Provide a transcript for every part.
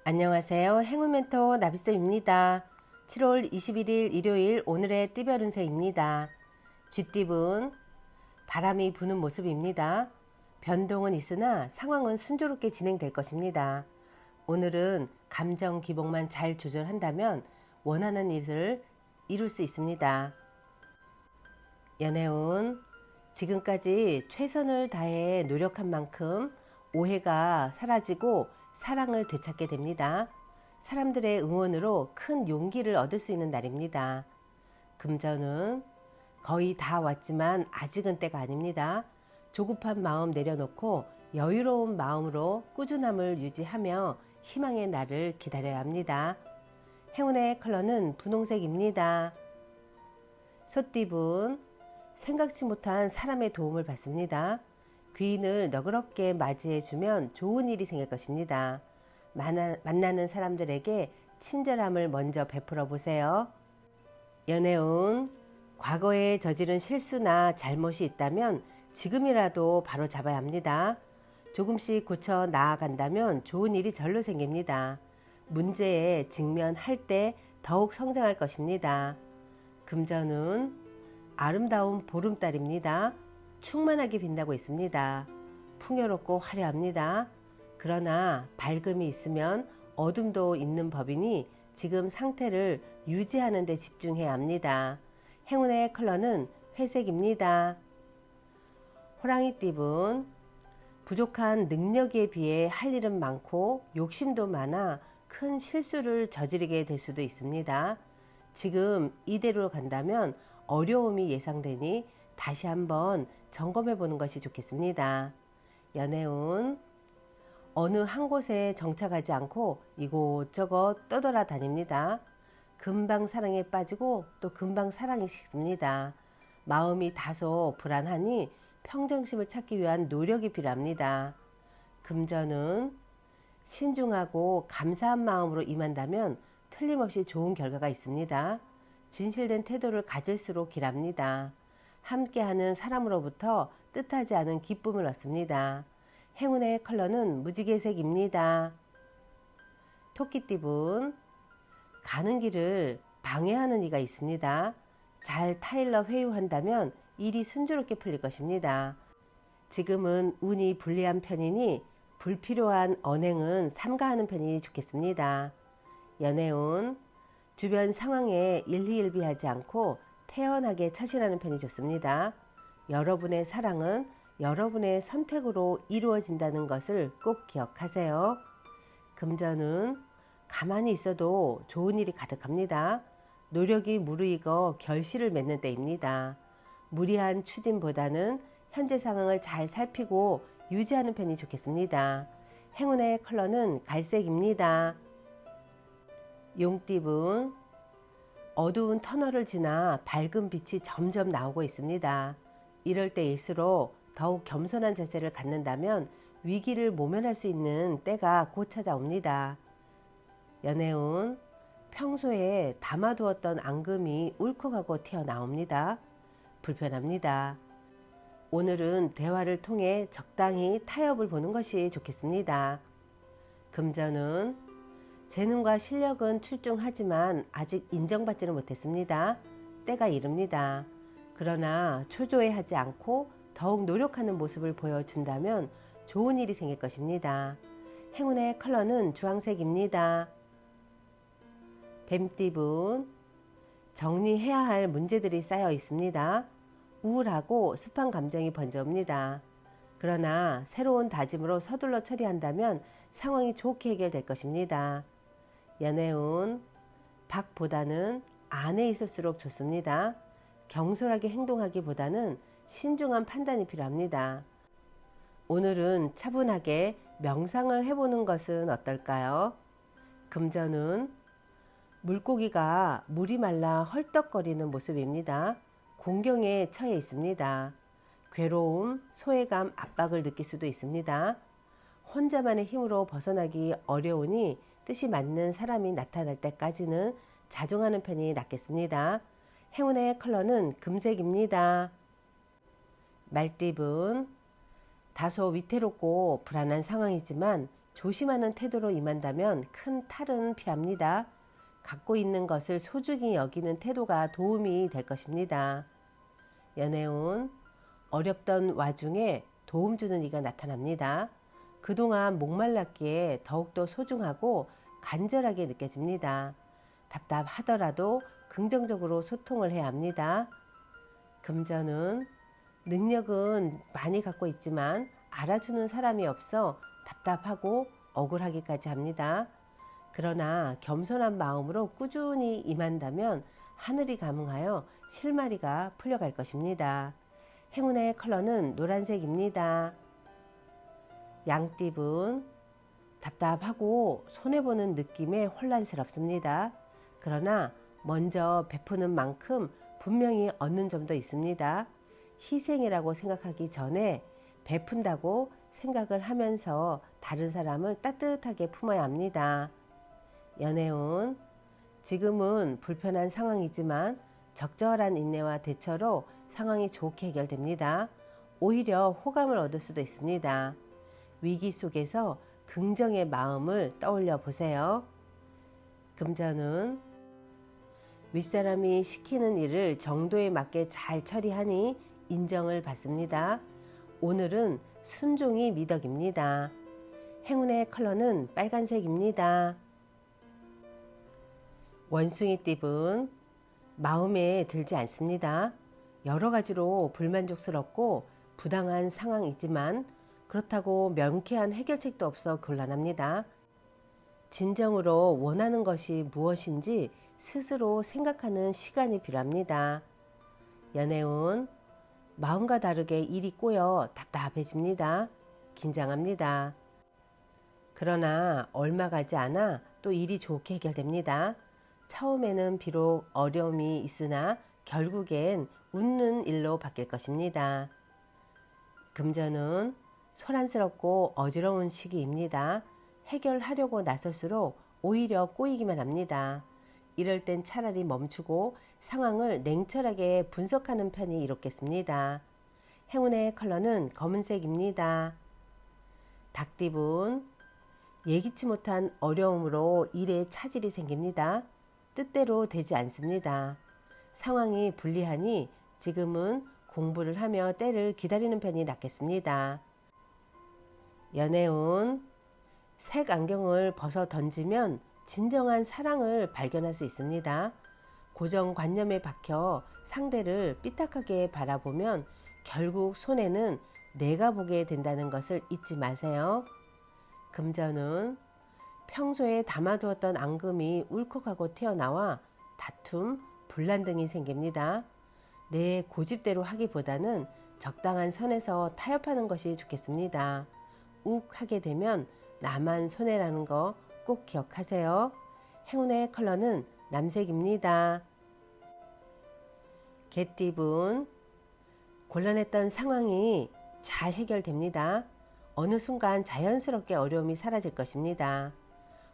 안녕하세요. 행운멘토 나비쌤입니다. 7월 21일 일요일 오늘의 띠별 운세입니다. 쥐띠분 바람이 부는 모습입니다. 변동은 있으나 상황은 순조롭게 진행될 것입니다. 오늘은 감정 기복만 잘 조절한다면 원하는 일을 이룰 수 있습니다. 연애운 지금까지 최선을 다해 노력한 만큼 오해가 사라지고 사랑을 되찾게 됩니다. 사람들의 응원으로 큰 용기를 얻을 수 있는 날입니다. 금전은 거의 다 왔지만 아직은 때가 아닙니다. 조급한 마음 내려놓고 여유로운 마음으로 꾸준함을 유지하며 희망의 날을 기다려야 합니다. 행운의 컬러는 분홍색입니다. 소띠분 생각지 못한 사람의 도움을 받습니다. 귀인을 너그럽게 맞이해주면 좋은 일이 생길 것입니다. 만나는 사람들에게 친절함을 먼저 베풀어 보세요. 연애운 과거에 저지른 실수나 잘못이 있다면 지금이라도 바로 잡아야 합니다. 조금씩 고쳐 나아간다면 좋은 일이 절로 생깁니다. 문제에 직면할 때 더욱 성장할 것입니다. 금전운 아름다운 보름달입니다. 충만하게 빛나고 있습니다. 풍요롭고 화려합니다. 그러나 밝음이 있으면 어둠도 있는 법이니 지금 상태를 유지하는 데 집중해야 합니다. 행운의 컬러는 회색입니다. 호랑이띠분 부족한 능력에 비해 할 일은 많고 욕심도 많아 큰 실수를 저지르게 될 수도 있습니다. 지금 이대로 간다면 어려움이 예상되니 다시 한번 점검해 보는 것이 좋겠습니다. 연애운 어느 한 곳에 정착하지 않고 이곳저곳 떠돌아다닙니다. 금방 사랑에 빠지고 또 금방 사랑이 식습니다. 마음이 다소 불안하니 평정심을 찾기 위한 노력이 필요합니다. 금전은 신중하고 감사한 마음으로 임한다면 틀림없이 좋은 결과가 있습니다. 진실된 태도를 가질수록 길합니다. 함께하는 사람으로부터 뜻하지 않은 기쁨을 얻습니다. 행운의 컬러는 무지개색입니다. 토끼띠분 가는 길을 방해하는 이가 있습니다. 잘 타일러 회유한다면 일이 순조롭게 풀릴 것입니다. 지금은 운이 불리한 편이니 불필요한 언행은 삼가하는 편이 좋겠습니다. 연애운 주변 상황에 일희일비하지 않고 태연하게 처신하는 편이 좋습니다. 여러분의 사랑은 여러분의 선택으로 이루어진다는 것을 꼭 기억하세요. 금전은 가만히 있어도 좋은 일이 가득합니다. 노력이 무르익어 결실을 맺는 때입니다. 무리한 추진보다는 현재 상황을 잘 살피고 유지하는 편이 좋겠습니다. 행운의 컬러는 갈색입니다. 용띠분 어두운 터널을 지나 밝은 빛이 점점 나오고 있습니다. 이럴 때일수록 더욱 겸손한 자세를 갖는다면 위기를 모면할 수 있는 때가 곧 찾아옵니다. 연애운 평소에 담아두었던 앙금이 울컥하고 튀어나옵니다. 불편합니다. 오늘은 대화를 통해 적당히 타협을 보는 것이 좋겠습니다. 금전은 재능과 실력은 출중하지만 아직 인정받지는 못했습니다. 때가 이릅니다. 그러나 초조해하지 않고 더욱 노력하는 모습을 보여준다면 좋은 일이 생길 것입니다. 행운의 컬러는 주황색입니다. 뱀띠분 정리해야 할 문제들이 쌓여 있습니다. 우울하고 습한 감정이 번져옵니다. 그러나 새로운 다짐으로 서둘러 처리한다면 상황이 좋게 해결될 것입니다. 연애운 박보다는 안에 있을수록 좋습니다. 경솔하게 행동하기보다는 신중한 판단이 필요합니다. 오늘은 차분하게 명상을 해보는 것은 어떨까요? 금전은 물고기가 물이 말라 헐떡거리는 모습입니다. 공경에 처해 있습니다. 괴로움, 소외감, 압박을 느낄 수도 있습니다. 혼자만의 힘으로 벗어나기 어려우니 뜻이 맞는 사람이 나타날 때까지는 자중하는 편이 낫겠습니다. 행운의 컬러는 금색입니다. 말띠분 다소 위태롭고 불안한 상황이지만 조심하는 태도로 임한다면 큰 탈은 피합니다. 갖고 있는 것을 소중히 여기는 태도가 도움이 될 것입니다. 연애운, 어렵던 와중에 도움 주는 이가 나타납니다. 그동안 목말랐기에 더욱더 소중하고 간절하게 느껴집니다. 답답하더라도 긍정적으로 소통을 해야 합니다. 금전운, 능력은 많이 갖고 있지만 알아주는 사람이 없어 답답하고 억울하기까지 합니다. 그러나 겸손한 마음으로 꾸준히 임한다면 하늘이 감응하여 실마리가 풀려갈 것입니다. 행운의 컬러는 노란색입니다. 양띠분, 답답하고 손해보는 느낌에 혼란스럽습니다. 그러나 먼저 베푸는 만큼 분명히 얻는 점도 있습니다. 희생이라고 생각하기 전에 베푼다고 생각을 하면서 다른 사람을 따뜻하게 품어야 합니다. 연애운, 지금은 불편한 상황이지만 적절한 인내와 대처로 상황이 좋게 해결됩니다. 오히려 호감을 얻을 수도 있습니다. 위기 속에서 긍정의 마음을 떠올려 보세요. 금전운, 윗사람이 시키는 일을 정도에 맞게 잘 처리하니 인정을 받습니다. 오늘은 순종이 미덕입니다. 행운의 컬러는 빨간색입니다. 원숭이띠분, 마음에 들지 않습니다. 여러 가지로 불만족스럽고 부당한 상황이지만 그렇다고 명쾌한 해결책도 없어 곤란합니다. 진정으로 원하는 것이 무엇인지 스스로 생각하는 시간이 필요합니다. 연애운, 마음과 다르게 일이 꼬여 답답해집니다. 긴장합니다. 그러나 얼마 가지 않아 또 일이 좋게 해결됩니다. 처음에는 비록 어려움이 있으나 결국엔 웃는 일로 바뀔 것입니다. 금전은 소란스럽고 어지러운 시기입니다. 해결하려고 나설수록 오히려 꼬이기만 합니다. 이럴 땐 차라리 멈추고 상황을 냉철하게 분석하는 편이 이롭겠습니다. 행운의 컬러는 검은색입니다. 닭띠분, 예기치 못한 어려움으로 일에 차질이 생깁니다. 뜻대로 되지 않습니다. 상황이 불리하니 지금은 공부를 하며 때를 기다리는 편이 낫겠습니다. 연애운, 색 안경을 벗어 던지면 진정한 사랑을 발견할 수 있습니다. 고정관념에 박혀 상대를 삐딱하게 바라보면 결국 손해는 내가 보게 된다는 것을 잊지 마세요. 금전은 평소에 담아두었던 앙금이 울컥하고 튀어나와 다툼, 분란 등이 생깁니다. 내 고집대로 하기보다는 적당한 선에서 타협하는 것이 좋겠습니다. 욱 하게 되면 나만 손해라는 거 꼭 기억하세요. 행운의 컬러는 남색입니다. 개띠분, 곤란했던 상황이 잘 해결됩니다. 어느 순간 자연스럽게 어려움이 사라질 것입니다.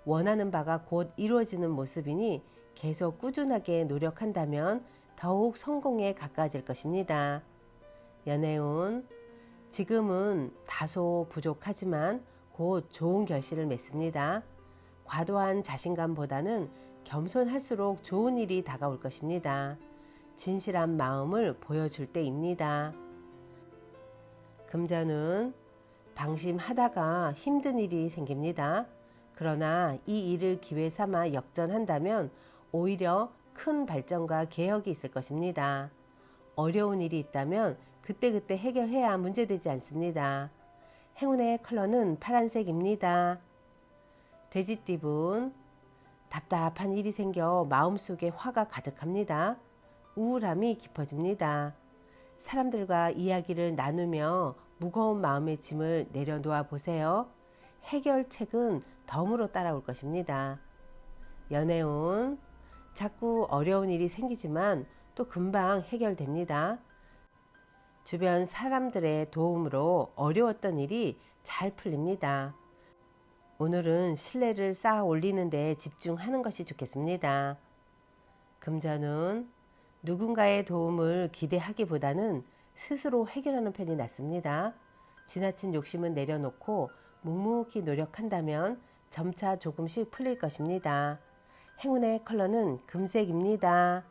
원하는 바가 곧 이루어지는 모습이니 계속 꾸준하게 노력한다면 더욱 성공에 가까워질 것입니다. 연애운, 지금은 다소 부족하지만 곧 좋은 결실을 맺습니다. 과도한 자신감보다는 겸손할수록 좋은 일이 다가올 것입니다. 진실한 마음을 보여줄 때입니다. 금전은 방심하다가 힘든 일이 생깁니다. 그러나 이 일을 기회 삼아 역전한다면 오히려 큰 발전과 개혁이 있을 것입니다. 어려운 일이 있다면 그때그때 해결해야 문제되지 않습니다. 행운의 컬러는 파란색입니다. 돼지띠분, 답답한 일이 생겨 마음속에 화가 가득합니다. 우울함이 깊어집니다. 사람들과 이야기를 나누며 무거운 마음의 짐을 내려놓아 보세요. 해결책은 덤으로 따라올 것입니다. 연애운, 자꾸 어려운 일이 생기지만 또 금방 해결됩니다. 주변 사람들의 도움으로 어려웠던 일이 잘 풀립니다. 오늘은 신뢰를 쌓아 올리는 데 집중하는 것이 좋겠습니다. 금전은 누군가의 도움을 기대하기보다는 스스로 해결하는 편이 낫습니다. 지나친 욕심은 내려놓고 묵묵히 노력한다면 점차 조금씩 풀릴 것입니다. 행운의 컬러는 금색입니다.